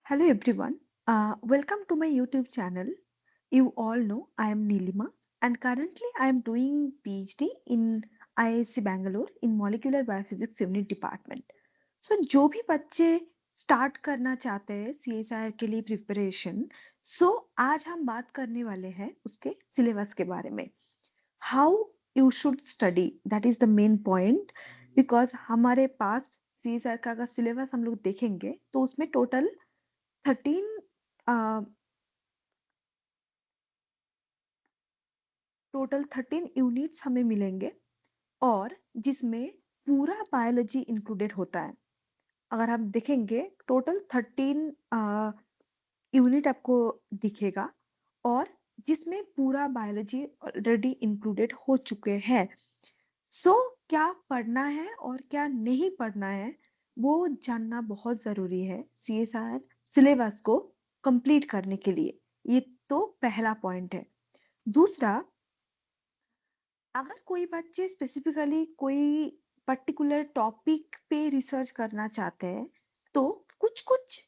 Hello everyone. Welcome to my YouTube channel. You all know I am Nilima and currently I am doing PhD in IISc Bangalore in Molecular Biophysics Unit Department. So जो भी बच्चे start करना चाहते हैं CSIR के लिए preparation, सो आज हम बात करने वाले हैं उसके सिलेबस के बारे में. How you should study, that is the main point. Because हमारे पास CSIR का अगर सिलेबस हम लोग देखेंगे तो उसमें टोटल 13 टोटल 13 यूनिट्स हमें मिलेंगे और जिसमें पूरा बायोलॉजी इंक्लूडेड होता है. अगर हम देखेंगे टोटल 13 यूनिट आपको दिखेगा और जिसमें पूरा बायोलॉजी ऑलरेडी इंक्लूडेड हो चुके हैं. सो क्या पढ़ना है और क्या नहीं पढ़ना है वो जानना बहुत जरूरी है CSR सिलेबस को कंप्लीट करने के लिए. ये तो पहला पॉइंट है. दूसरा, अगर कोई बच्चे स्पेसिफिकली कोई पर्टिकुलर टॉपिक पे रिसर्च करना चाहते हैं तो कुछ कुछ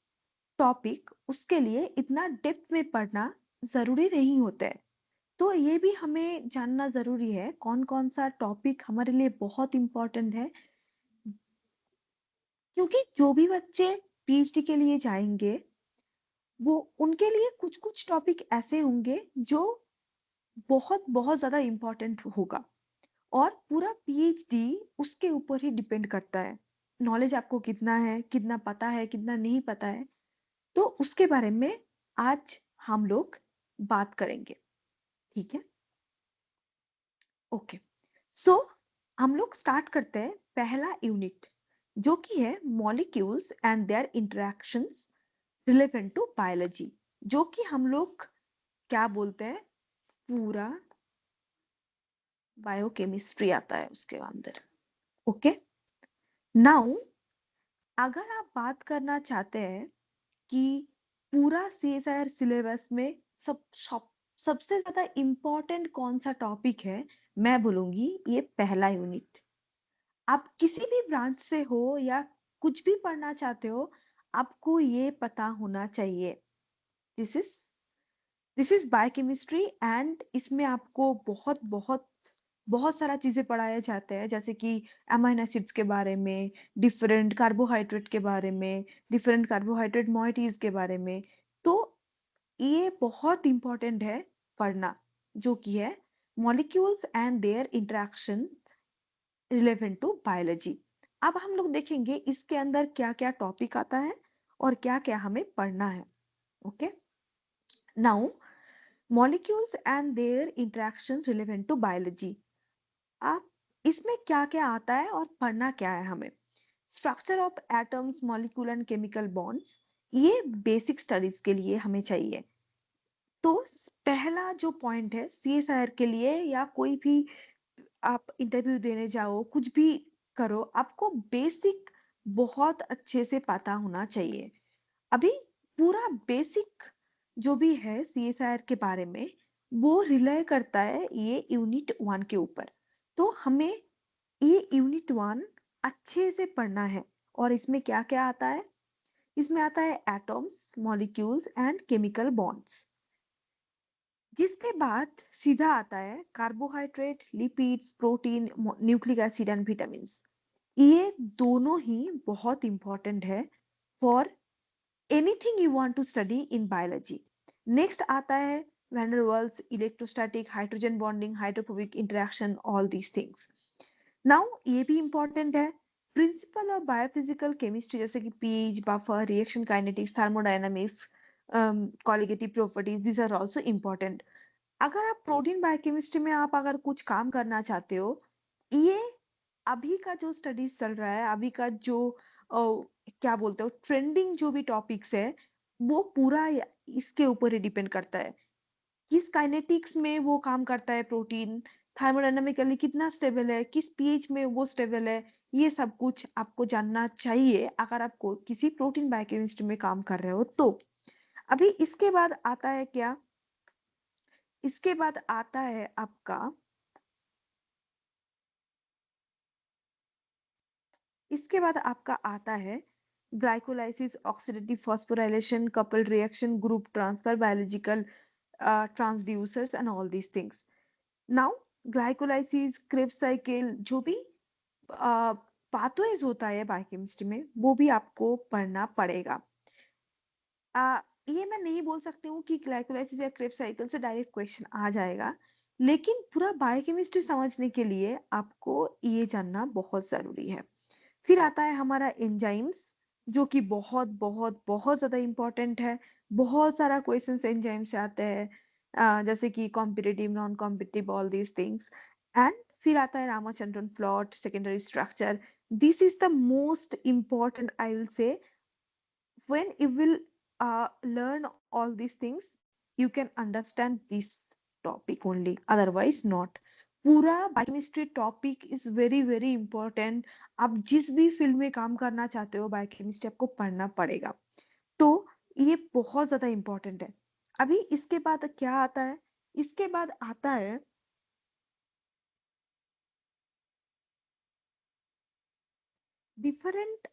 टॉपिक उसके लिए इतना डेप्थ में पढ़ना जरूरी नहीं होता है. तो ये भी हमें जानना जरूरी है कौन कौन सा टॉपिक हमारे लिए बहुत इंपॉर्टेंट है. क्योंकि जो भी बच्चे PhD के लिए जाएंगे वो उनके लिए कुछ कुछ टॉपिक ऐसे होंगे जो बहुत बहुत ज्यादा इंपॉर्टेंट होगा और पूरा PhD उसके ऊपर ही डिपेंड करता है. नॉलेज आपको कितना है, कितना पता है, कितना नहीं पता है, तो उसके बारे में आज हम लोग बात करेंगे. ठीक है, ओके. सो हम लोग स्टार्ट करते हैं पहला यूनिट जो कि है molecules and their interactions relevant to biology, जो कि हम लोग क्या बोलते हैं, पूरा बायोकेमिस्ट्री आता है उसके अंदर. ओके. नाउ अगर आप बात करना चाहते हैं कि पूरा CSIR सिलेबस में सबसे ज्यादा इम्पोर्टेंट कौन सा टॉपिक है, मैं बोलूंगी ये पहला यूनिट. आप किसी भी ब्रांच से हो या कुछ भी पढ़ना चाहते हो, आपको ये पता होना चाहिए. This is this is biochemistry and इसमें आपको बहुत बहुत बहुत सारा चीजें पढ़ाए जाते हैं, जैसे कि अमाइनो एसिड्स के बारे में, डिफरेंट कार्बोहाइड्रेट के बारे में, डिफरेंट कार्बोहाइड्रेट मॉइटीज के बारे में. तो ये बहुत इंपॉर्टेंट है पढ़ना, जो कि है molecules and their interaction relevant to biology. अब हम लोग देखेंगे इसके अंदर क्या क्या टॉपिक आता है और क्या क्या हमें पढ़ना है. Okay. Now molecules and their interaction relevant to biology. आप इसमें क्या क्या आता है और पढ़ना क्या है हमें. Structure of atoms, molecule and chemical bonds, ये बेसिक स्टडीज के लिए हमें चाहिए. तो पहला जो पॉइंट है CSIR के लिए, या कोई भी आप इंटरव्यू देने जाओ, कुछ भी करो, आपको बेसिक बहुत अच्छे से पता होना चाहिए. अभी पूरा बेसिक जो भी है CSIR के बारे में वो रिले करता है ये यूनिट 1 के ऊपर. तो हमें ये यूनिट 1 अच्छे से पढ़ना है. और इसमें क्या क्या आता है, इसमें आता है atoms, molecules and chemical bonds. जिसके बाद सीधा आता है carbohydrate, lipids, protein, nucleic acid and vitamin. ये दोनों ही बहुत इंपॉर्टेंट है for anything you want to study in biology. Next आता है van der Waals, electrostatic, hydrogen bonding, hydrophobic interaction, all these things. Now ये भी इंपॉर्टेंट है. प्रिंसिपल ऑफ बायोफिजिकल केमिस्ट्री, जैसे कि pH, buffer, reaction kinetics, thermodynamics, colligative properties, these are also important. अगर आप protein biochemistry में आप अगर कुछ काम करना चाहते हो, ये अभी का जो स्टडीज चल रहा है, अभी का जो क्या बोलते हो ट्रेंडिंग जो भी टॉपिक्स है, वो पूरा इसके ऊपर ही डिपेंड करता है. किस काइनेटिक्स में वो काम करता है प्रोटीन, थर्मोडायनामिकली कितना स्टेबल है, किस पीएच में वो स्टेबल है, ये सब कुछ आपको जानना चाहिए अगर आपको किसी प्रोटीन बायोकेमिस्ट्री में काम कर रहे हो तो. अभी इसके बाद आता है क्या, इसके बाद आता है आपका, इसके बाद आपका आता है glycolysis, oxidative phosphorylation, coupled reaction, group transfer, biological transducers and all these things. Now glycolysis, Krebs cycle, जो भी पाथवेज होता है बायोकेमिस्ट्री में वो भी आपको पढ़ना पड़ेगा। ये मैं नहीं बोल सकती हूँ कि ग्लाइकोलाइसिस या क्रेब्स साइकिल से डायरेक्ट क्वेश्चन आ जाएगा, लेकिन पूरा बायोकेमिस्ट्री समझने के लिए आपको ये जानना बहुत जरूरी है। फिर आता है हमारा एंजाइम्स, जो कि बहुत बहुत बहुत ज्यादा इंपॉर्टेंट है। बहुत सारा क्वेश्चंस एंजाइम से आते हैं, जैसे कि competitive, non competitive, all these things. And फिर आता है Ramachandran plot, secondary structure. This is the most important, I will say. When you will learn all these things, you can understand this topic only, otherwise not. पूरा biochemistry topic is very very important. आप जिस भी field में काम करना चाहते हो biochemistry आपको पढ़ना पड़ेगा। तो ये बहुत ज्यादा इंपॉर्टेंट है। अभी इसके बाद क्या आता है? इसके बाद आता है डिफरेंट,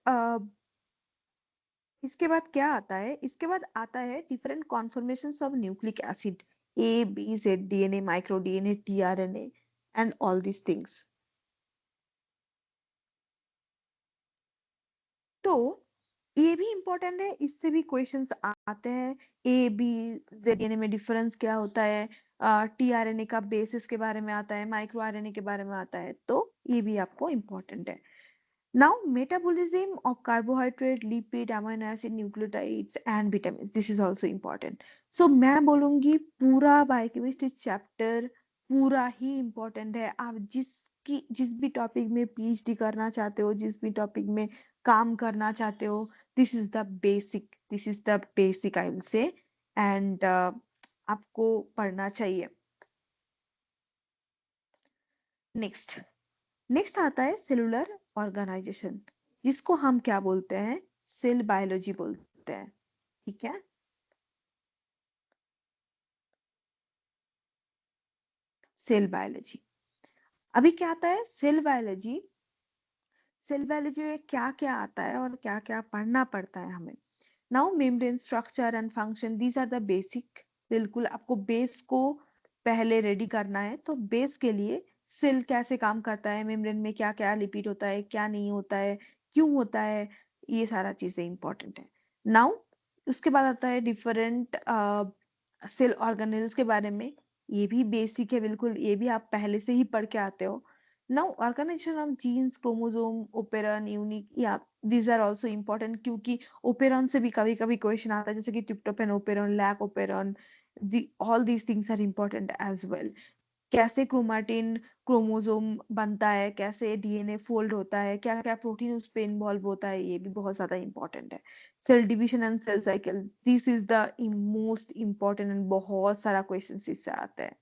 इसके बाद क्या आता है? इसके बाद आता है different conformations of nucleic acid, A B Z, DNA, micro DNA, tRNA and all these things. तो ये भी इम्पोर्टेंट है, इससे भी क्वेश्चंस आते हैं। ए बी जेड डीएनए में डिफरेंस क्या होता है, टीआरएनए का बेसिस के बारे में आता है, माइक्रो आरएनए के बारे में आता है, तो ये भी आपको इम्पोर्टेंट है। Now, metabolism of carbohydrate, lipid, amino acid, nucleotides and vitamins. This is also important. So मैं बोलूंगी पूरा बायोकेमिस्ट्री चैप्टर पूरा ही important है। आप जिस भी टॉपिक में पीएचडी करना चाहते हो, जिस भी टॉपिक में काम करना चाहते हो, this is the basic I will say. And आपको पढ़ना चाहिए। नेक्स्ट नेक्स्ट आता है सेलुलर ऑर्गेनाइजेशन, जिसको हम क्या बोलते हैं? सेल बायोलॉजी बोलते हैं। ठीक है, सेल बायोलॉजी। अभी क्या आता है सेल बायोलॉजी? सेल बायोलॉजी में क्या क्या आता है और क्या क्या पढ़ना पड़ता है हमें? Now membrane structure and function, these are the basic. बिल्कुल आपको बेस को पहले रेडी करना है। तो बेस के लिए सेल कैसे काम करता है, मेम्ब्रेन में क्या क्या लिपिड होता है, क्या नहीं होता है, क्यों होता है, ये सारा चीजें इंपॉर्टेंट है। नाउ उसके बाद आता है डिफरेंट सेल ऑर्गेनेल्स के बारे में। ये भी बेसिक है, बिल्कुल ये भी आप पहले से ही पढ़ के आते हो। Now organisation of genes, chromosome, operon, unique, या दीज आर आल्सो इम्पोर्टेंट, क्योंकि ओपेरॉन से भी कभी कभी क्वेश्चन आता है, जैसे कि tryptophan operon, lac operon, all these things are important as well. कैसे क्रोमाटिन क्रोमोसोम बनता है, कैसे डीएनए फोल्ड होता है, क्या क्या प्रोटीन उस पे इन्वॉल्व होता है, ये भी बहुत ज्यादा इंपॉर्टेंट है। Cell division and cell cycle, this is the most important, and बहुत सारा क्वेश्चन इससे आता है।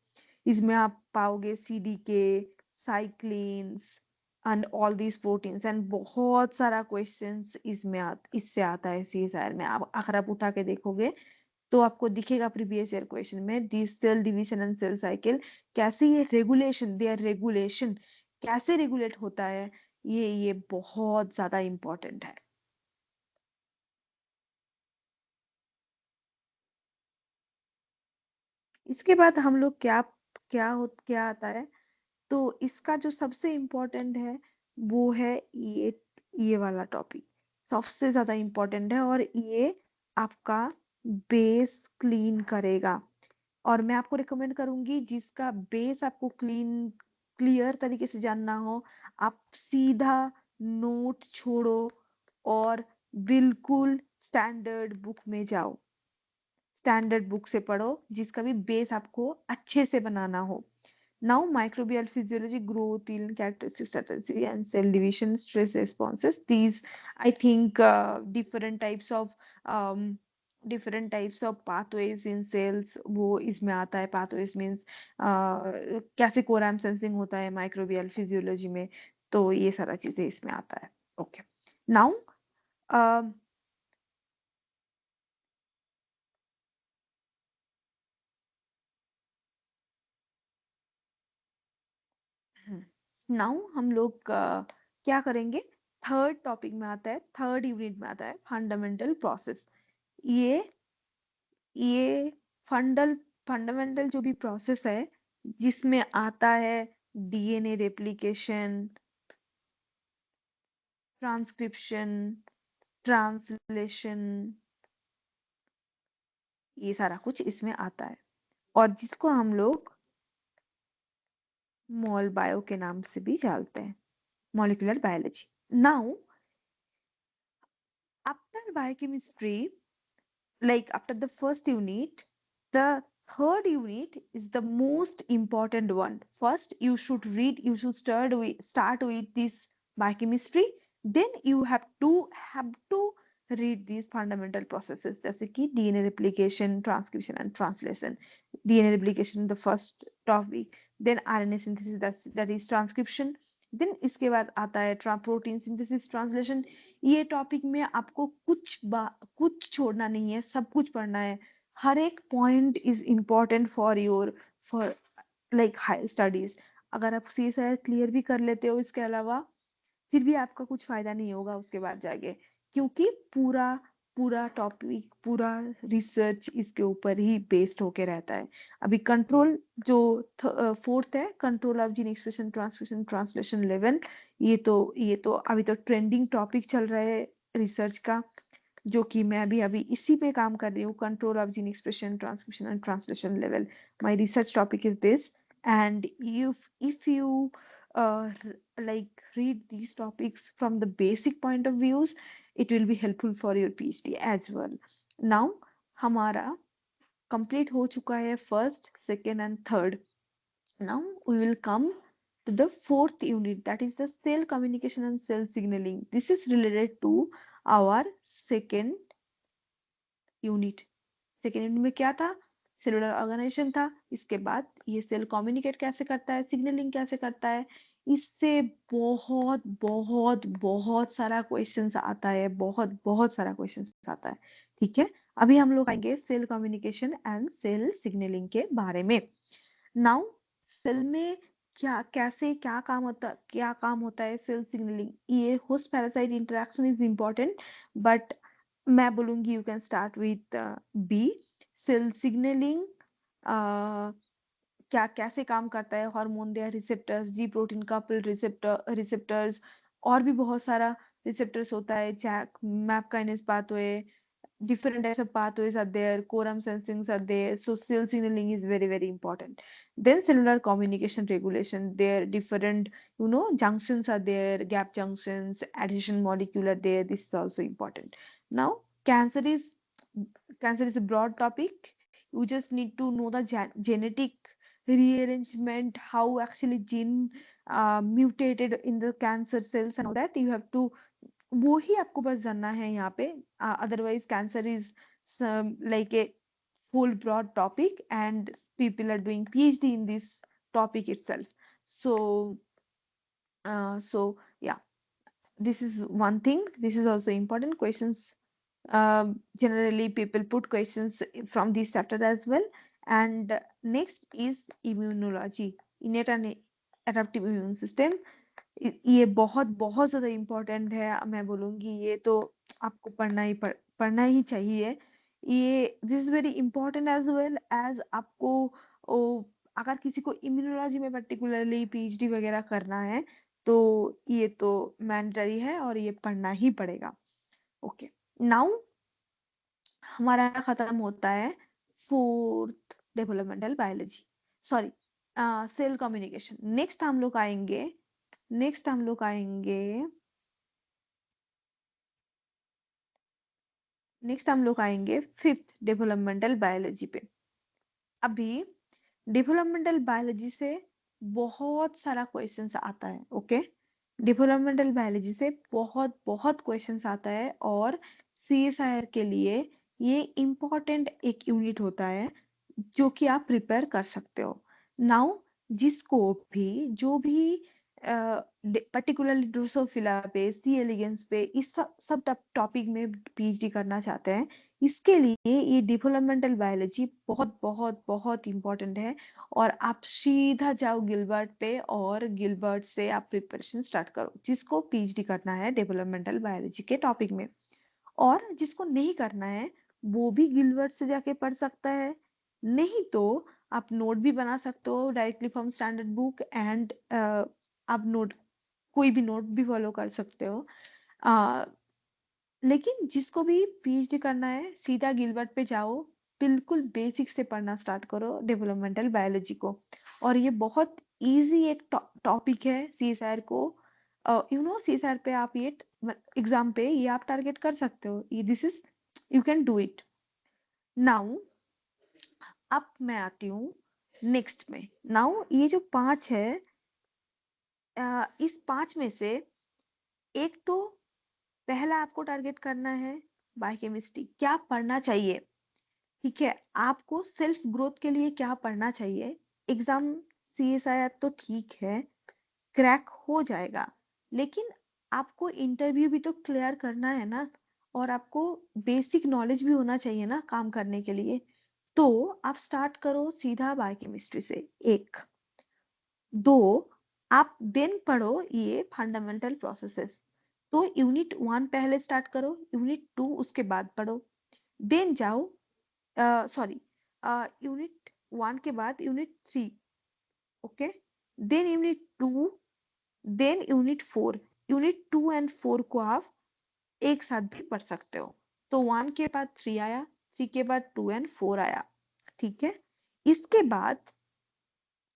इसमें आप पाओगे CDK, cyclins and all these proteins, and बहुत सारा क्वेश्चंस इससे आता है सीएसआर में। आप अगर आप उठा के देखोगे तो आपको दिखेगा प्रीवियस ईयर क्वेश्चन में, this cell division and cell cycle, कैसे ये रेगुलेशन, देयर रेगुलेशन कैसे रेगुलेट होता है, ये बहुत ज्यादा इंपॉर्टेंट है। इसके बाद हम लोग क्या आता है? तो इसका जो सबसे इम्पोर्टेंट है वो है ये वाला टॉपिक सबसे ज्यादा इम्पोर्टेंट है, और ये आपका बेस क्लीन करेगा। और मैं आपको रिकमेंड करूंगी, जिसका बेस आपको क्लियर तरीके से जानना हो, आप सीधा नोट छोड़ो और बिल्कुल स्टैंडर्ड बुक में जाओ, स्टैंडर्ड बुक से पढ़ो, जिसका भी बेस आपको अच्छे से बनाना हो। Now, microbial physiology, growth, in characteristics, strategy, and cell division, stress responses. These, I think, um, different types of pathways in cells. वो इसमें आता है। pathways means कैसे कोराम सेंसिंग होता है माइक्रोबियल फिजियोलॉजी में, तो ये सारा चीजें इसमें आता है। ओके, नाउ नाउ हम लोग क्या करेंगे? थर्ड टॉपिक में आता है, थर्ड यूनिट में आता है फंडामेंटल प्रोसेस। ये ये फंडामेंटल जो भी प्रोसेस है, जिसमें आता है डीएनए रेप्लिकेशन, ट्रांसक्रिप्शन, ट्रांसलेशन, ये सारा कुछ इसमें आता है, और जिसको हम लोग मॉल बायो के नाम से भी जानते हैं, molecular biology. Now after biochemistry, like after the first unit, the third unit is the most important one. First you should read, you should start with this biochemistry, then you have to read these fundamental processes, जैसे कि DNA replication, transcription and translation. DNA replication the first topic, then RNA synthesis, that is transcription, then इसके बाद आता है protein synthesis, translation. ये topic में आपको कुछ छोड़ना नहीं है, सब कुछ पढ़ना है। हर एक point is important for like high studies. अगर आप सी क्लियर भी कर लेते हो इसके अलावा, फिर भी आपका कुछ फायदा नहीं होगा उसके बाद जाके, क्योंकि पूरा पूरा टॉपिक, पूरा रिसर्च इसके ऊपर ही बेस्ड होके रहता है। अभी कंट्रोल जो फोर्थ है, control of gene expression, transcription, translation level, ये तो अभी तो ट्रेंडिंग टॉपिक चल रहा है रिसर्च का, जो कि मैं भी अभी इसी पे काम कर रही हूँ, control of gene expression, transcription and translation level. My research topic is this, and if you like read these topics from the basic point of views, it will be helpful for your PhD as well. Now हमारा complete हो चुका है first, second and third. Now we will come to the fourth unit, that is the cell communication and cell signaling. This is related to our second unit. Second unit में क्या था? Cellular organisation था। इसके बाद ये cell communicate कैसे करता है, सिग्नलिंग कैसे करता है, इससे बहुत बहुत बहुत सारा क्वेश्चंस आता है, बहुत बहुत सारा क्वेश्चंस आता है। ठीक है, अभी हम लोग आएंगे cell communication and cell signalling के बारे में। नाउ सेल में क्या काम होता है सेल सिग्नलिंग। ये host parasite interaction is important, but मैं बोलूंगी you can start with B. Cell signalling क्या कैसे काम करता है, hormone their receptors, G protein couple receptors, और भी बहुत सारा रिसेप्टर्स होता है, JAK MAP kinase pathway, different types of pathways are there, quorum sensings are there, so cell signaling is very very important. Then cellular communication regulation, there different junctions are there, gap junctions, adhesion molecule are there, this is also important. Now cancer is cancer is a broad topic. You just need to know the genetic rearrangement, how actually gene mutated in the cancer cells and all that you have to, वो ही आपको बस जानना है यहाँ पे। Otherwise cancer is like a full broad topic, and people are doing PhD in this topic itself. So yeah, this is one thing. This is also important questions. Generally people put questions from this chapter as well. And next is immunology, innate and adaptive immune system. ये बहुत बहुत ज्यादा important है, मैं बोलूंगी ये तो आपको पढ़ना ही चाहिए। ये this is very important as well as आपको अगर किसी को इम्यूनोलॉजी में पर्टिकुलरली पीएचडी वगैरह करना है, तो ये तो मैंडेटरी है और ये पढ़ना ही पड़ेगा। ओके, नाउ हमारा खत्म होता है fourth developmental biology, sorry cell communication. Next हम लोग आएंगे फिफ्थ डेवलपमेंटल बायोलॉजी पे। अभी डेवलपमेंटल बायोलॉजी से बहुत सारा क्वेश्चंस आता है। ओके, डेवलपमेंटल बायोलॉजी से बहुत बहुत क्वेश्चंस आता है, और सीएसआईआर के लिए ये इम्पोर्टेंट एक यूनिट होता है जो कि आप प्रिपेयर कर सकते हो। नाउ जिसको भी जो भी पर्टिकुलरली ड्रोसोफिला पे, सी एलिगेंस पे, इस सब टॉपिक में पीएचडी करना चाहते हैं, इसके लिए ये डेवलपमेंटल बायोलॉजी बहुत बहुत बहुत इंपॉर्टेंट है। और आप सीधा जाओ गिलबर्ट पे और गिलबर्ट से आप प्रिपरेशन स्टार्ट करो, जिसको पीएचडी करना है डेवलपमेंटल बायोलॉजी के टॉपिक में। और जिसको नहीं करना है वो भी गिलबर्ट से जाके पढ़ सकता है, नहीं तो आप नोट भी बना सकते हो directly from standard book, and आप नोट, कोई भी नोट भी फॉलो कर सकते हो। आ, लेकिन जिसको भी पीएचडी करना है सीधा गिलबर्ट पे जाओ, बिल्कुल बेसिक से पढ़ना स्टार्ट करो डेवलपमेंटल बायोलॉजी को। और ये बहुत इजी एक टॉपिक है सीएसआर को, सीएसआर पे आप ये एग्जाम पे ये आप टारगेट कर सकते हो, ये this is, you can do it. Now अब मैं आती हूँ नेक्स्ट में। नाउ ये जो पांच है, इस पांच में से एक तो पहला आपको टारगेट करना है बायोकेमिस्ट्री, क्या पढ़ना चाहिए। ठीक है, आपको सेल्फ ग्रोथ के लिए क्या पढ़ना चाहिए। एग्जाम सीएसआईआर तो ठीक है, क्रैक हो जाएगा, लेकिन आपको इंटरव्यू भी तो क्लियर करना है ना, और आपको बेसिक नॉलेज भी होना चाहिए ना काम करने के लिए। तो आप स्टार्ट करो सीधा बायोकेमिस्ट्री से। एक, दो, आप देन पढ़ो ये फंडामेंटल प्रोसेसेस। तो यूनिट वन पहले स्टार्ट करो, यूनिट टू उसके बाद पढ़ो, देन जाओ, सॉरी, यूनिट वन के बाद unit three, okay, then unit two, then unit four. Unit two and four को आप एक साथ भी पढ़ सकते हो। तो वन के बाद थ्री आया, थ्री के बाद टू एंड फोर आया। ठीक है, इसके बाद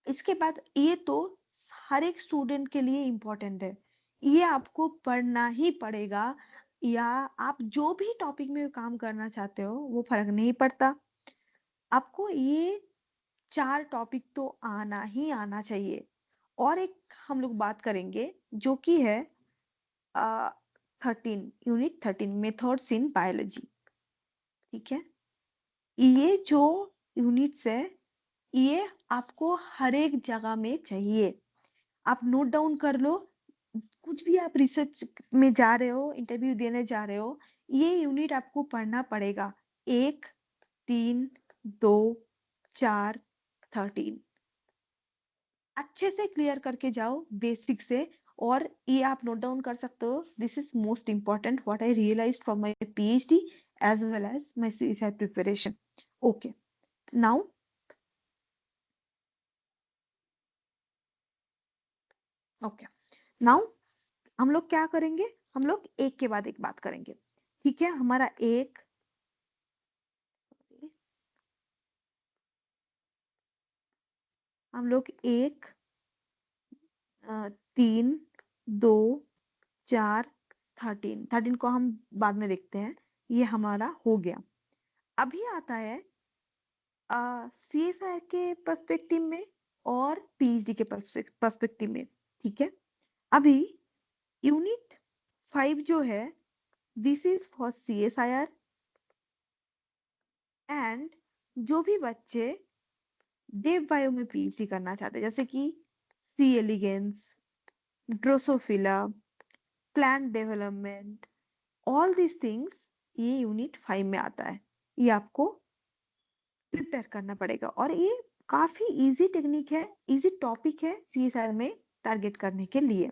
इसके बाद ये तो हर एक स्टूडेंट के लिए इम्पोर्टेंट है, ये आपको पढ़ना ही पड़ेगा। या आप जो भी टॉपिक में काम करना चाहते हो वो फर्क नहीं पड़ता, आपको ये चार टॉपिक तो आना ही आना चाहिए। और एक हम लोग बात करेंगे जो कि है 13, यूनिट 13, मेथड्स इन बायोलॉजी। ठीक है, ये जो यूनिट्स है ये आपको हर एक जगह में चाहिए, आप नोट डाउन कर लो। कुछ भी आप रिसर्च में जा रहे हो, इंटरव्यू देने जा रहे हो, ये यूनिट आपको पढ़ना पड़ेगा। एक, तीन, दो, चार, 13, अच्छे से क्लियर करके जाओ बेसिक से। और ये आप नोट डाउन कर सकते हो, this is most important what I realised from my PhD as well as my CSR preparation. Okay, now okay, now हम लोग क्या करेंगे, हम लोग एक के बाद एक बात करेंगे। ठीक है, हमारा एक, हम लोग एक, तीन, दो, चार, 13 को हम बाद में देखते हैं, ये हमारा हो गया। अभी आता है सीएसआर के पर्सपेक्टिव में और पीएचडी के पर्सपेक्टिव में। ठीक है, अभी यूनिट 5 जो है, this is for CSIR, and जो भी बच्चे डेव बायो में पीएचडी करना चाहते हैं, जैसे कि C elegans, Drosophila, plant development, all this things, ये यूनिट 5 में आता है, ये आपको प्रिपेयर करना पड़ेगा। और ये काफी इजी टेक्निक है, इजी टॉपिक है सीएसआर में टारगेट करने के लिए।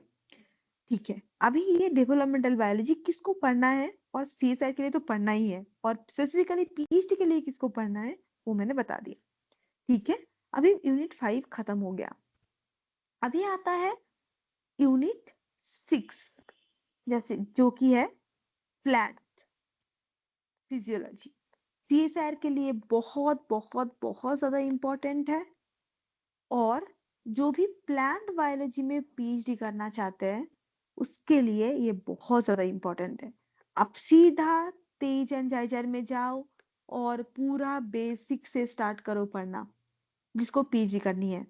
ठीक है, अभी ये डेवलपमेंटल बायोलॉजी किसको पढ़ना है, और सीएसआर के लिए तो पढ़ना ही है, और स्पेसिफिकली पीएचडी के लिए किसको पढ़ना है वो मैंने बता दिया। ठीक है, अभी यूनिट 5 खत्म हो गया, अभी आता है यूनिट 6, जैसे जो कि है प्लांट फिजियोलॉजी। सीएसआर के लिए बहुत बहुत बहुत ज्यादा इंपॉर्टेंट है, और जो भी प्लांट बायोलॉजी में पीएचडी करना चाहते हैं उसके लिए ये बहुत ज्यादा इंपॉर्टेंट है। आप सीधा तेज एंजाइजर में जाओ और पूरा बेसिक से स्टार्ट करो पढ़ना, जिसको पीएचडी करनी है।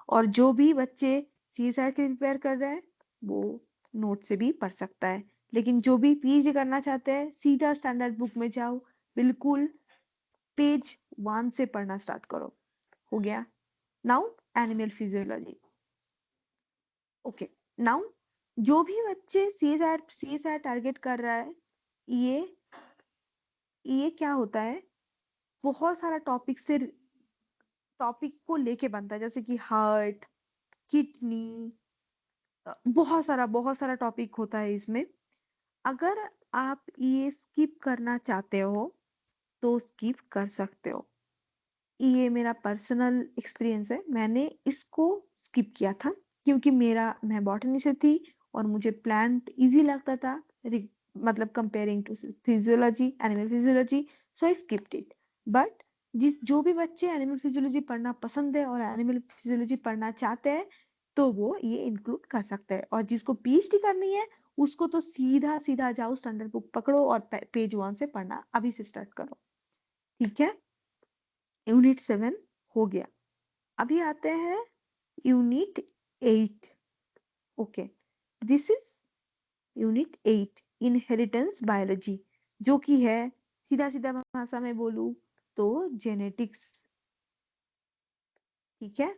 और जो भी बच्चे सीएसआर के प्रिपेयर कर रहे हैं वो नोट से भी पढ़ सकता है, लेकिन जो भी पीएचडी करना चाहते हैं सीधा स्टैंडर्ड बुक में जाओ, बिल्कुल पेज वन से पढ़ना स्टार्ट करो। हो गया। Now animal physiology. Okay, now जो भी बच्चे CSIR टारगेट कर रहा है, ये क्या होता है, बहुत सारा टॉपिक को लेके बनता है, जैसे कि हार्ट, किडनी, बहुत सारा टॉपिक होता है इसमें। अगर आप ये स्किप करना चाहते हो तो स्किप कर सकते हो। ये मेरा पर्सनल एक्सपीरियंस है, मैंने इसको स्किप किया था क्योंकि मैं बॉटनी से थी और मुझे प्लांट इजी लगता था, मतलब comparing to physiology, animal physiology, so I skipped it. But जो भी बच्चे एनिमल फिजियोलॉजी पढ़ना पसंद है और एनिमल फिजियोलॉजी पढ़ना चाहते हैं तो वो ये इंक्लूड कर सकते हैं, और जिसको पीएचडी करनी है उसको तो सीधा सीधा जाओ, स्टैंडर्ड बुक पकड़ो और पेज 1 से पढ़ना अभी से स्टार्ट करो। ठीक है, यूनिट 7 हो गया। अभी आते हैं unit 8। Okay, this is unit 8, inheritance biology, जो कि है, सीधा सीधा भाषा में बोलूं तो जेनेटिक्स। ठीक है,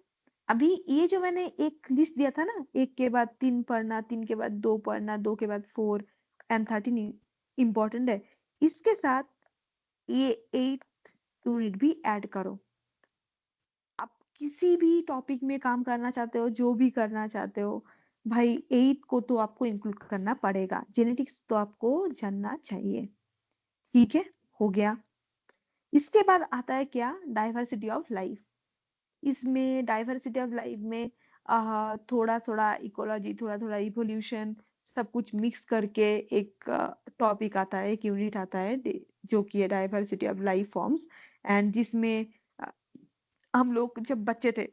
अभी ये जो मैंने एक लिस्ट दिया था ना, एक के बाद 3 पढ़ना, 3 के बाद 2 पढ़ना, 2 के बाद 4 एंड 13 इंपॉर्टेंट है, इसके साथ ये 8 यूनिट भी ऐड करो। आप किसी भी टॉपिक में काम करना चाहते हो, जो भी करना चाहते हो, भाई 8 को तो आपको इंक्लूड करना पड़ेगा, जेनेटिक्स तो आपको जानना चाहिए। ठीक है, हो गया। इसके बाद आता है क्या, डाइवर्सिटी ऑफ लाइफ। इसमें डाइवर्सिटी ऑफ लाइफ में थोड़ा थोड़ा इकोलॉजी, थोड़ा थोड़ा इवोल्यूशन, सब कुछ मिक्स करके एक टॉपिक आता है, एक यूनिट आता है, जो कि है diversity of life forms. And जिसमें अ, हम लोग जब बच्चे थे,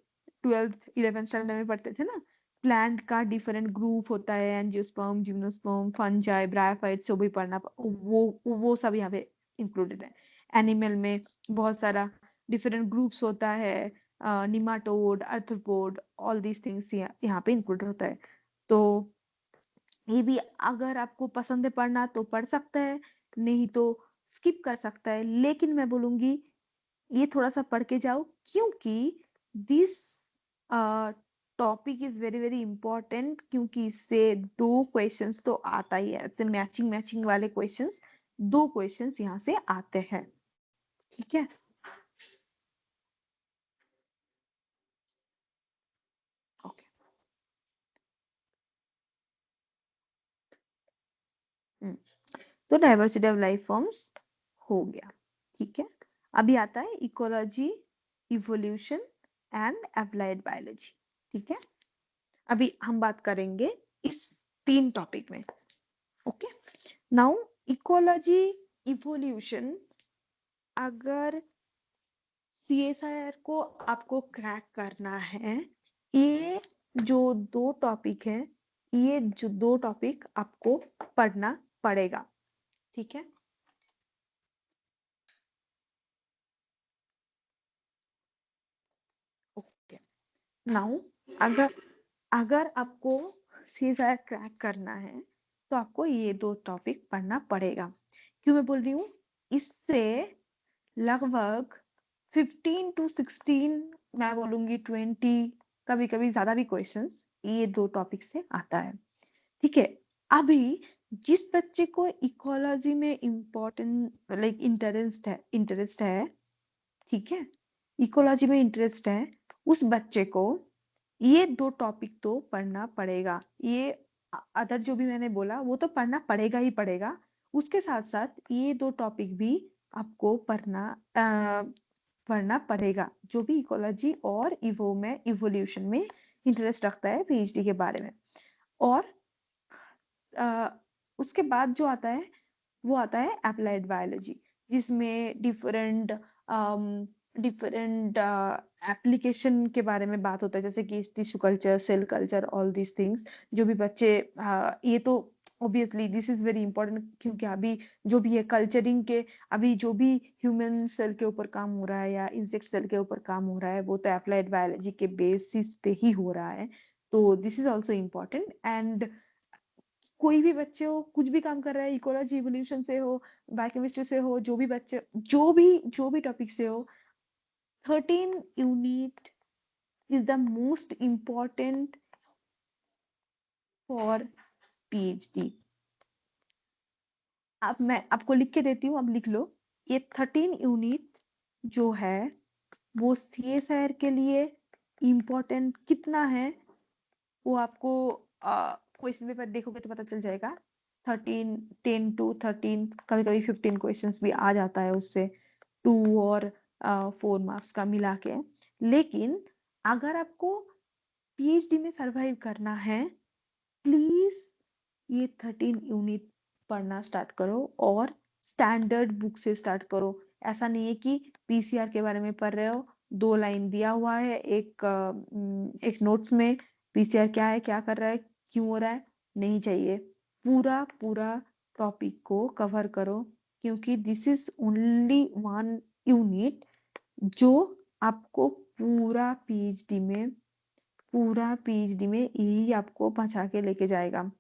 12th 11th स्टैंडर्ड में पढ़ते थे ना, प्लांट का डिफरेंट ग्रुप होता है, एंजियोस्पर्म, जिम्नोस्पर्म, फंजाई, ब्रायोफाइट्स, जो भी पढ़ना, वो सब यहाँ पे इंक्लूडेड है। एनिमल में बहुत सारा डिफरेंट ग्रुप्स होता है, nematode, arthropod, all these things यहाँ पे इंक्लूड होता है। तो ये भी अगर आपको पसंद है पढ़ना तो पढ़ सकता है, नहीं तो स्किप कर सकता है। लेकिन मैं बोलूंगी ये थोड़ा सा पढ़ के जाओ, क्योंकि this topic is very very important, क्योंकि इससे 2 क्वेश्चंस तो आता ही है, तो मैचिंग मैचिंग वाले क्वेश्चंस, 2 क्वेश्चंस यहाँ से आते हैं। ठीक है, ओके। तो डाइवर्सिटी ऑफ लाइफ फॉर्म्स हो गया। ठीक है, अभी आता है ecology, evolution and applied biology. ठीक है, अभी हम बात करेंगे इस 3 टॉपिक में। ओके, नाउ इकोलॉजी, इवोल्यूशन, अगर CSIR को आपको क्रैक करना है, ये जो 2 टॉपिक है, ये जो 2 टॉपिक आपको पढ़ना पड़ेगा। ठीक है, ओके। नाउ अगर अगर आपको CSIR क्रैक करना है तो आपको ये 2 टॉपिक पढ़ना पड़ेगा। क्यों मैं बोल रही हूँ, इससे लगभग 15 to 16, मैं बोलूंगी 20, कभी कभी ज्यादा भी क्वेश्चंस ये 2 टॉपिक से आता है। ठीक है, अभी जिस बच्चे को इकोलॉजी में इम्पोर्टेंट लाइक इंटरेस्ट है, ठीक है, इकोलॉजी में इंटरेस्ट है, उस बच्चे को ये 2 टॉपिक तो पढ़ना पड़ेगा। ये अदर जो भी मैंने बोला वो तो पढ़ना पड़ेगा ही पड़ेगा, उसके साथ साथ ये 2 टॉपिक भी आपको पढ़ना पड़ेगा, जो भी इकोलॉजी और इवोल्यूशन में इंटरेस्ट रखता है पीएचडी के बारे में। और अ, उसके बाद जो आता है वो आता है अप्लाइड बायोलॉजी, जिसमें डिफरेंट डिफरेंट एप्लीकेशन के बारे में बात होता है, जैसे कि tissue culture, cell culture, all these things. जो भी बच्चे ये तो obviously this is very important, क्योंकि अभी जो भी है कल्चरिंग के, अभी जो भी ह्यूमन सेल के ऊपर काम हो रहा है या इंसेक्ट सेल के ऊपर काम हो रहा है, वो तो अप्लाइड बायोलॉजी के बेसिस पे ही हो रहा है। तो this is also important. And कोई भी बच्चे हो, कुछ भी काम कर रहा है, इकोलॉजी, इवोल्यूशन से हो, बायोकेमिस्ट्री से हो, जो भी बच्चे, जो भी टॉपिक से हो, 13 unit is the most important for PhD. अब मैं आपको लिख के देती हूँ, अब लिख लो। ये 13 यूनिट जो है वो सीएसआईआर के लिए इम्पोर्टेंट कितना है वो आपको क्वेश्चन पेपर देखोगे तो पता चल जाएगा। 13, 10 to 13, कभी कभी 15 क्वेश्चंस भी आ जाता है उससे, 2 और 4 मार्क्स का मिला के। लेकिन अगर आपको पीएचडी में सरवाइव करना है, प्लीज ये 13 यूनिट पढ़ना स्टार्ट करो और स्टैंडर्ड बुक से स्टार्ट करो। ऐसा नहीं है कि पीसीआर के बारे में पढ़ रहे हो, 2 लाइन दिया हुआ है एक नोट्स में, पीसीआर क्या है, क्या कर रहा है, क्यों हो रहा है, नहीं चाहिए। पूरा पूरा टॉपिक को कवर करो, क्योंकि दिस इज ओनली 1 यूनिट जो आपको पूरा पीएचडी में यही आपको पहुंचा के लेके जाएगा।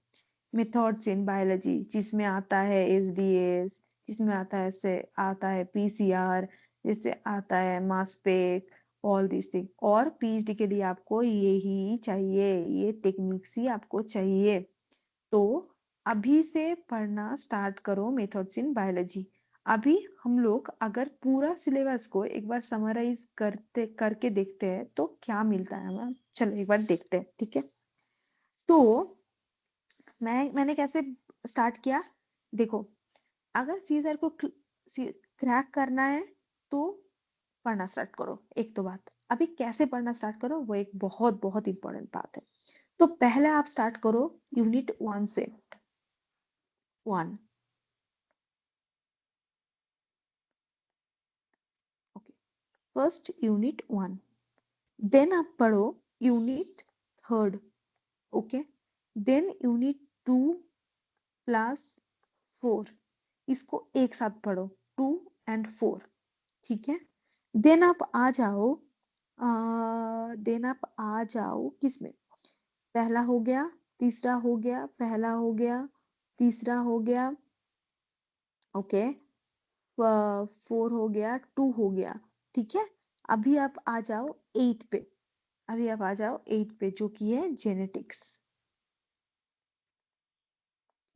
मेथड्स इन बायोलॉजी जिसमें आता है एसडीएस, जिसमें आता है पीसीआर, जिससे आता है mass spec, all this thing. और पीएचडी के लिए आपको यही चाहिए, ये टेक्निक्स ही आपको चाहिए। तो अभी से पढ़ना स्टार्ट करो मेथड्स इन बायोलॉजी। अभी हम लोग अगर पूरा सिलेबस को एक बार समराइज करके देखते हैं तो क्या मिलता है हमें, चलो एक बार देखते हैं, ठीक है। तो मैंने कैसे स्टार्ट किया, देखो। अगर सीजर को क्रैक करना है तो पढ़ना स्टार्ट करो, एक तो बात। अभी कैसे पढ़ना स्टार्ट करो वो एक बहुत बहुत इंपॉर्टेंट बात है। तो पहले आप स्टार्ट करो यूनिट 1 से। 1, ओके, फर्स्ट यूनिट 1। देन आप पढ़ो unit 3, okay. Then unit 2 plus 4, इसको एक साथ पढ़ो, 2 एंड 4, ठीक है। देन आप आ जाओ किसमें, पहला हो गया, तीसरा हो गया, पहला हो गया, तीसरा हो गया, ओके, 4 हो गया, 2 हो गया, ठीक है। अभी आप आ जाओ 8 पे, जो कि है जेनेटिक्स,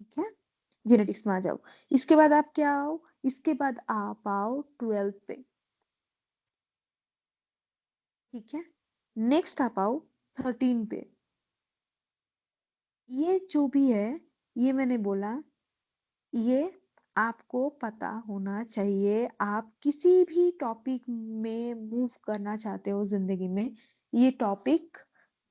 ठीक है। जेनेटिक्स में आ जाओ। इसके बाद आप क्या आओ, इसके बाद आप आओ 12 पे, ठीक है। नेक्स्ट आप आओ 13 पे। ये जो भी है, ये मैंने बोला, ये आपको पता होना चाहिए। आप किसी भी टॉपिक में मूव करना चाहते हो जिंदगी में, ये टॉपिक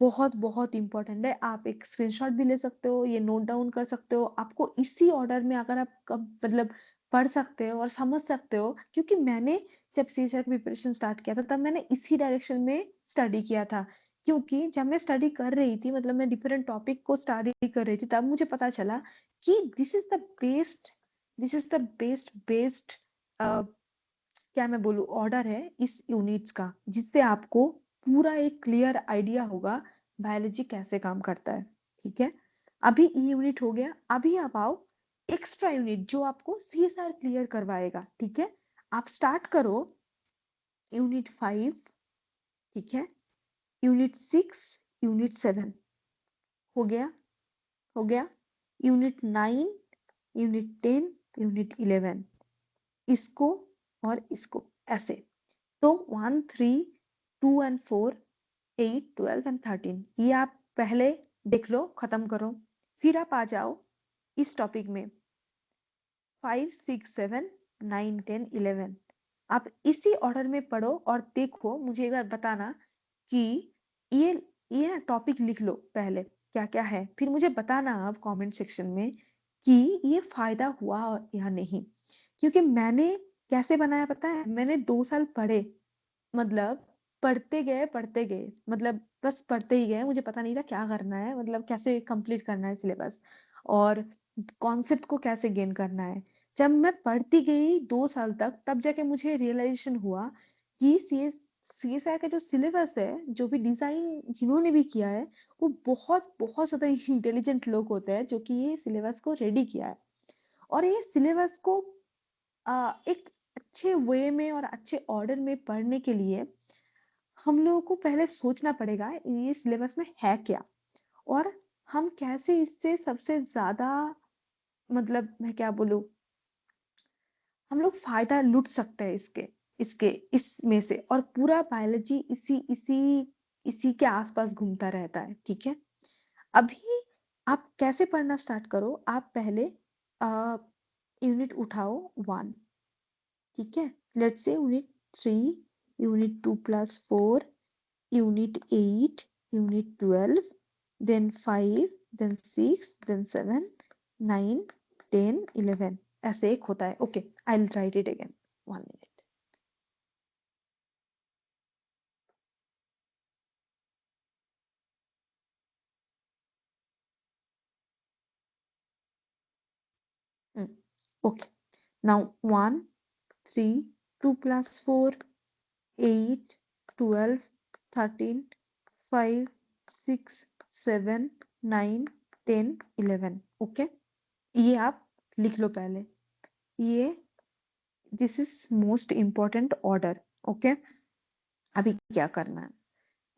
बहुत बहुत इंपॉर्टेंट है। आप एक स्क्रीनशॉट भी ले सकते हो, ये नोट डाउन कर सकते हो। आपको इसी ऑर्डर में अगर आप मतलब पढ़ सकते हो और समझ सकते हो, क्योंकि मैंने जब सीएसआर प्रिपरेशन स्टार्ट किया था तब मैंने इसी डायरेक्शन में स्टडी किया था। क्योंकि जब मैं स्टडी कर रही थी, मतलब मैं डिफरेंट टॉपिक को स्टडी कर रही थी, तब मुझे पता चला कि दिस इज द बेस्ट क्या मैं बोलूं ऑर्डर है इस यूनिट्स का, जिससे आपको पूरा एक क्लियर आइडिया होगा बायोलॉजी कैसे काम करता है, ठीक है। अभी ई यूनिट हो गया। अभी आप आओ एक्स्ट्रा यूनिट जो आपको सीएसआर क्लियर करवाएगा, ठीक है। आप स्टार्ट करो यूनिट 5, ठीक है। यूनिट 6, यूनिट 7 हो गया, यूनिट 9, यूनिट 10, यूनिट 11, इसको और इसको ऐसे। तो 1, 3, 2 एंड 4, 8, 12 एंड 13, ये आप पहले देख लो, खत्म करो। फिर आप आ जाओ इस टॉपिक में 5, 6, 7, 9, 10, 11। आप इसी ऑर्डर में पढ़ो और देखो, मुझे एक बार बताना कि ये ये ना टॉपिक लिख लो पहले क्या क्या है, फिर मुझे बताना आप कमेंट सेक्शन में कि ये फायदा हुआ या नहीं। क्योंकि मैंने कैसे बनाया पता है, मैंने 2 साल पढ़े, मतलब पढ़ते गए, मतलब बस पढ़ते ही गए। मुझे पता नहीं था क्या करना है, मतलब कैसे कंप्लीट करना है सिलेबस और कॉन्सेप्ट को कैसे गेन करना है। जब मैं पढ़ती गई 2 साल तक, तब जाके मुझे रियलाइजेशन हुआ कि सीएसआई का जो सिलेबस है, जो भी डिजाइन जिन्होंने भी किया है, वो बहुत बहुत ज्यादा इंटेलिजेंट लोग होते हैं जो कि ये सिलेबस को रेडी किया है। और ये सिलेबस को एक अच्छे वे में और अच्छे ऑर्डर में पढ़ने के लिए हम लोगों को पहले सोचना पड़ेगा ये सिलेबस में है क्या, और हम कैसे इससे सबसे ज्यादा, मतलब मैं क्या बोलूं, हम लोग फायदा लूट सकते हैं इसके इसके इसमें से। और पूरा बायोलॉजी इसी इसी इसी के आसपास घूमता रहता है, ठीक है। अभी आप कैसे पढ़ना स्टार्ट करो, आप पहले यूनिट उठाओ 1, ठीक है। Let's say unit 3, unit 2+4, unit 8, unit 12, then 5, then 6, then 7, 9, 10, 11, ऐसे एक होता है। Okay, I will write it again, 1 minute। Okay, now 1, 3, 2+4, 8, 12, 13, 5, 6, 7, 9, 10, 11। Okay, ये आप लिख लो पहले। ये this is most important order. Okay, अभी क्या करना है।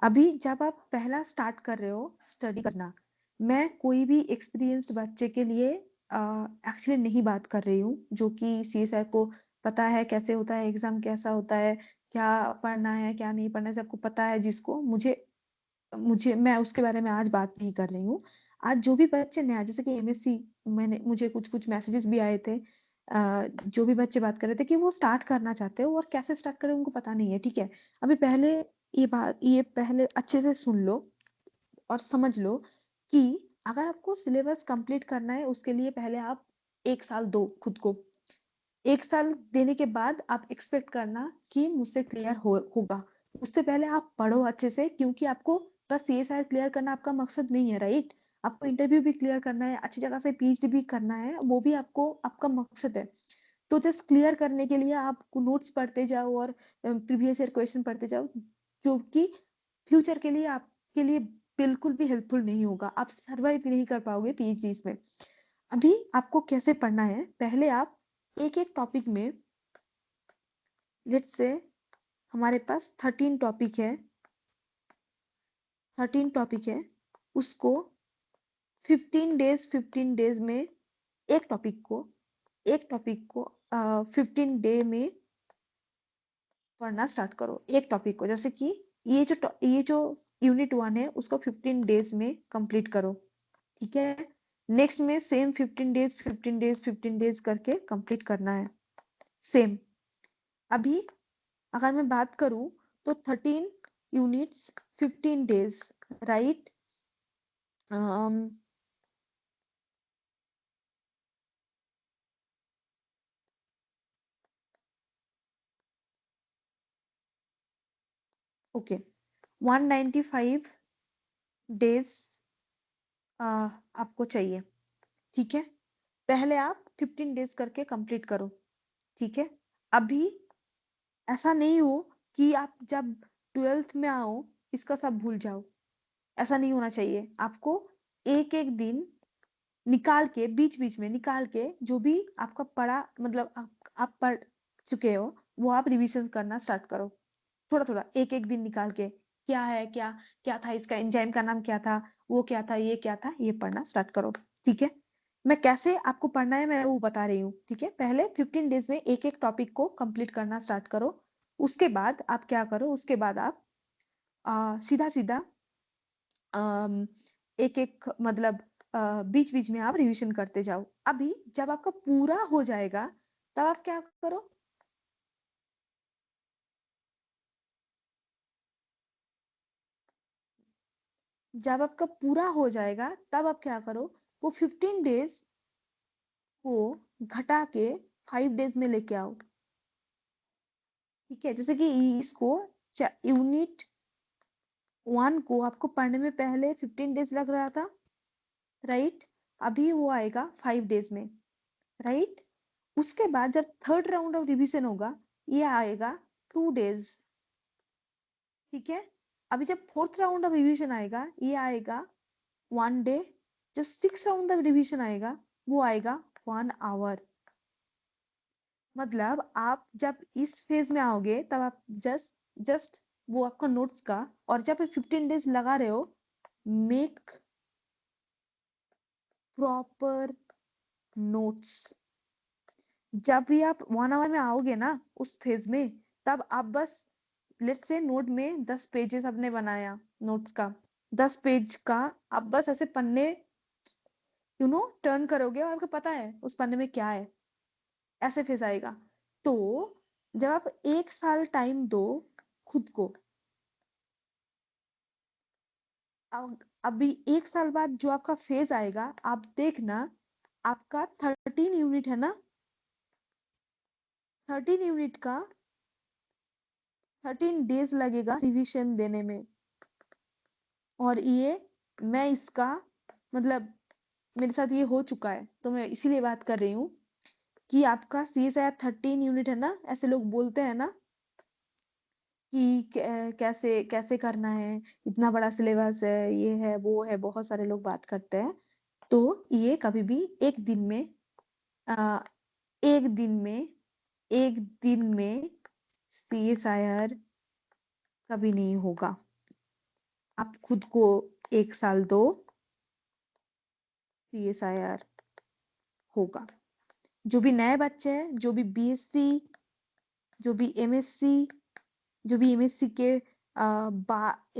अभी जब आप पहला स्टार्ट कर रहे हो स्टडी करना, मैं कोई भी एक्सपीरियंस्ड बच्चे के लिए एक्चुअली नहीं बात कर रही हूँ, जो कि सीएसआर को पता है कैसे होता है एग्जाम, कैसा होता है, क्या पढ़ना है क्या नहीं पढ़ना है, सबको पता है। जिसको मुझे मुझे मैं उसके बारे में आज बात नहीं कर रही हूँ। आज जो भी बच्चे नया, जैसे कि एमएससी, मैंने मुझे कुछ कुछ मैसेजेस भी आए थे, जो भी बच्चे बात कर रहे थे कि वो स्टार्ट करना चाहते हो और कैसे स्टार्ट करें उनको पता नहीं है, ठीक है। अभी पहले ये पहले अच्छे से सुन लो और समझ लो कि अगर आपको सिलेबस कंप्लीट करना है, उसके लिए पहले आप 1 साल दो खुद को। 1 साल देने के बाद आप एक्सपेक्ट करना कि मुझसे क्लियर होगा। उससे पहले आप पढ़ो अच्छे से, क्योंकि आपको बस ये शायद क्लियर करना आपका मकसद नहीं है, राइट। आपको इंटरव्यू भी क्लियर करना है, अच्छी जगह से पीएचडी भी करना है, वो भी आपको आपका मकसद है। तो जस्ट क्लियर करने के लिए आप नोट्स पढ़ते जाओ और प्रीवियस ईयर क्वेश्चन पढ़ते जाओ, जो कि फ्यूचर के लिए आपके लिए बिल्कुल भी हेल्पफुल नहीं होगा। आप सर्वाइव भी नहीं कर पाओगे पीएचडी में। अभी आपको कैसे पढ़ना है, पहले आप एक एक टॉपिक में, लेट्स से हमारे पास 13 टॉपिक है, 13 टॉपिक है, उसको 15 डेज में एक टॉपिक को 15 डे में पढ़ना स्टार्ट करो। एक टॉपिक को, जैसे कि ये जो यूनिट 1 है उसको 15 डेज में कंप्लीट करो, ठीक है। नेक्स्ट में सेम 15 डेज 15 डेज 15 डेज करके कंप्लीट करना है, सेम। अभी अगर मैं बात करूं तो 13 units, 15 days, right. Okay, 195 days आपको चाहिए, ठीक है। पहले आप 15 डेज करके कंप्लीट करो, ठीक है। अभी ऐसा नहीं हो कि आप जब 12th में आओ इसका सब भूल जाओ, ऐसा नहीं होना चाहिए। आपको एक एक दिन निकाल के, बीच बीच में निकाल के, जो भी आपका पढ़ा, मतलब आप पढ़ चुके हो, वो आप रिवीजन करना स्टार्ट करो। थोड़ा थोड़ा एक एक दिन निकाल के, क्या है, क्या क्या था, इसका एंजाइम का नाम क्या था, वो क्या था, ये क्या था, ये पढ़ना स्टार्ट करो, ठीक है। मैं कैसे आपको पढ़ना है मैं वो बता रही हूँ, ठीक है। पहले 15 डेज में एक एक टॉपिक को कंप्लीट करना स्टार्ट करो। उसके बाद आप क्या करो, उसके बाद आप सीधा सीधा एक एक, मतलब बीच बीच में आप रिवीजन करते जाओ। अभी जब आपका पूरा हो जाएगा तब आप क्या करो, जब आपका पूरा हो जाएगा तब आप क्या करो, वो 15 डेज को घटा के 5 डेज में लेके आओ, ठीक है। जैसे कि इसको यूनिट 1 को आपको पढ़ने में पहले 15 डेज लग रहा था, राइट। अभी वो आएगा 5 डेज में, राइट। उसके बाद जब थर्ड राउंड ऑफ रिवीजन होगा, ये आएगा 2 डेज, ठीक है। अभी जब फोर्थ राउंड ऑफ रिवीजन आएगा, ये आएगा 1 डे। जब सिक्स राउंड ऑफ रिवीजन आएगा, वो आएगा 1 आवर। मतलब आप जब इस फेज में आओगे तब आप जस्ट जस्ट वो आपका नोट्स का, और जब 15 डेज लगा रहे हो, मेक प्रॉपर नोट्स। जब भी आप 1 आवर में आओगे ना उस फेज में, तब आप बस लेट्स से नोट में 10 पेजेस आपने बनाया नोट्स का, 10 पेज का आप बस ऐसे पन्ने टर्न करोगे और आपको पता है उस पन्ने में क्या है, ऐसे फेज आएगा। तो जब आप 1 साल टाइम दो खुद को, अभी 1 साल बाद जो आपका फेज आएगा, आप देखना आपका 13 यूनिट है ना, 13 यूनिट का 13 डेज लगेगा रिवीजन देने में। और ये मैं इसका मतलब मेरे साथ ये हो चुका है, तो मैं इसीलिए बात कर रही हूँ कि आपका CSIR 13 यूनिट है ना, ऐसे लोग बोलते हैं ना कि कैसे कैसे करना है, इतना बड़ा सिलेबस है, ये है वो है, बहुत सारे लोग बात करते हैं। तो ये कभी भी एक दिन में आ, एक दिन में एक दिन में CSIR कभी नहीं होगा। आप खुद को 1 साल दो, CSIR होगा। जो भी नए बच्चे हैं, जो भी BSc, जो भी MSc, जो भी MSc के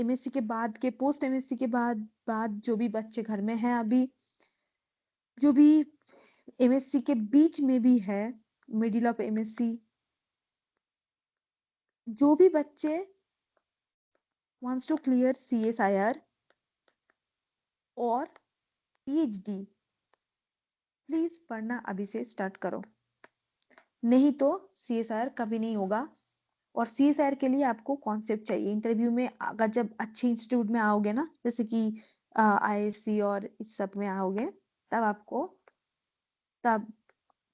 MSc के बाद के पोस्ट MSc के बाद बाद जो भी बच्चे घर में हैं अभी, जो भी MSc के बीच में भी है, मिडिल ऑफ MSc, जो भी बच्चे wants to clear CSIR और PhD, प्लीज पढ़ना अभी से स्टार्ट करो, नहीं तो CSIR कभी नहीं होगा। और CSIR के लिए आपको कॉन्सेप्ट चाहिए। इंटरव्यू में अगर जब अच्छे इंस्टीट्यूट में आओगे ना, जैसे कि ISC और इस सब में आओगे, तब आपको तब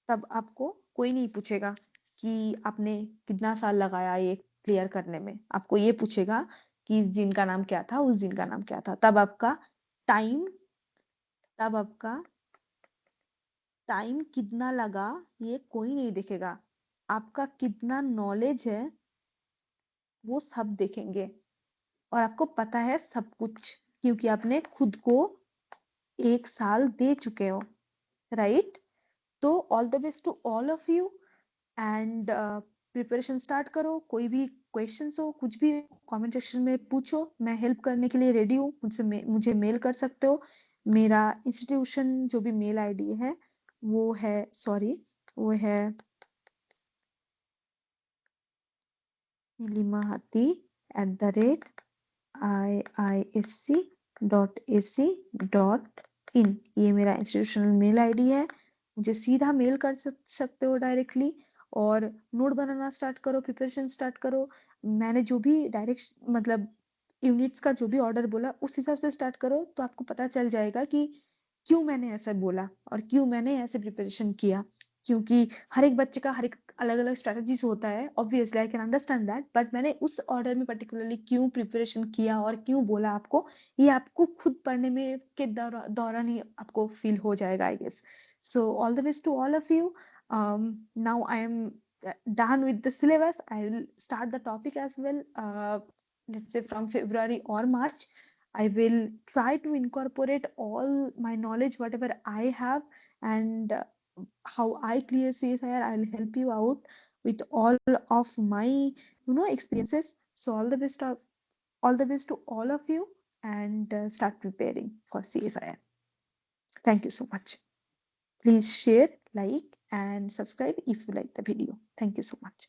तब आपको कोई नहीं पूछेगा कि आपने कितना साल लगाया ये क्लियर करने में। आपको ये पूछेगा कि इस दिन का नाम क्या था, उस दिन का नाम क्या था। टाइम तब आपका टाइम कितना लगा ये कोई नहीं देखेगा, आपका कितना नॉलेज है वो सब देखेंगे। और आपको पता है सब कुछ, क्योंकि आपने खुद को 1 साल दे चुके हो, राइट? तो all the best to all of you, and preparation start करो। कोई भी क्वेश्चंस हो, कुछ भी कमेंट सेक्शन में पूछो, मैं हेल्प करने के लिए रेडी हूँ। मुझे मेल कर सकते हो। मेरा इंस्टीट्यूशन जो भी मेल आईडी है वो है nilimahati@iisc.ac.in। ये मेरा इंस्टीट्यूशनल मेल आईडी है, मुझे सीधा मेल कर सकते हो डायरेक्टली। और नोट बनाना स्टार्ट करो, प्रिपरेशन स्टार्ट करो। मैंने जो भी डायरेक्ट मतलब यूनिट्स का जो भी ऑर्डर बोला उस हिसाब से स्टार्ट करो, तो आपको पता चल जाएगा कि क्यों मैंने ऐसा बोला और क्यों मैंने ऐसे प्रिपरेशन किया। क्योंकि हर एक बच्चे का हर एक अलग अलग स्ट्रेटजीज होता है, obviously I can understand that, but मैंने उस ऑर्डर में पर्टिकुलरली क्यों प्रिपरेशन किया और क्यों बोला आपको, ये आपको खुद पढ़ने में के दौरान ही आपको फील हो जाएगा, I guess. So all the best to all of you. Now I am done with the syllabus. I will start the topic as well, let's say from February or March. I will try to incorporate all my knowledge whatever I have, and how I clear CSIR. I'll help you out with all of my experiences. So all the best to all of you, and start preparing for CSIR. Thank you so much. Please share, like, and subscribe if you like the video. Thank you so much.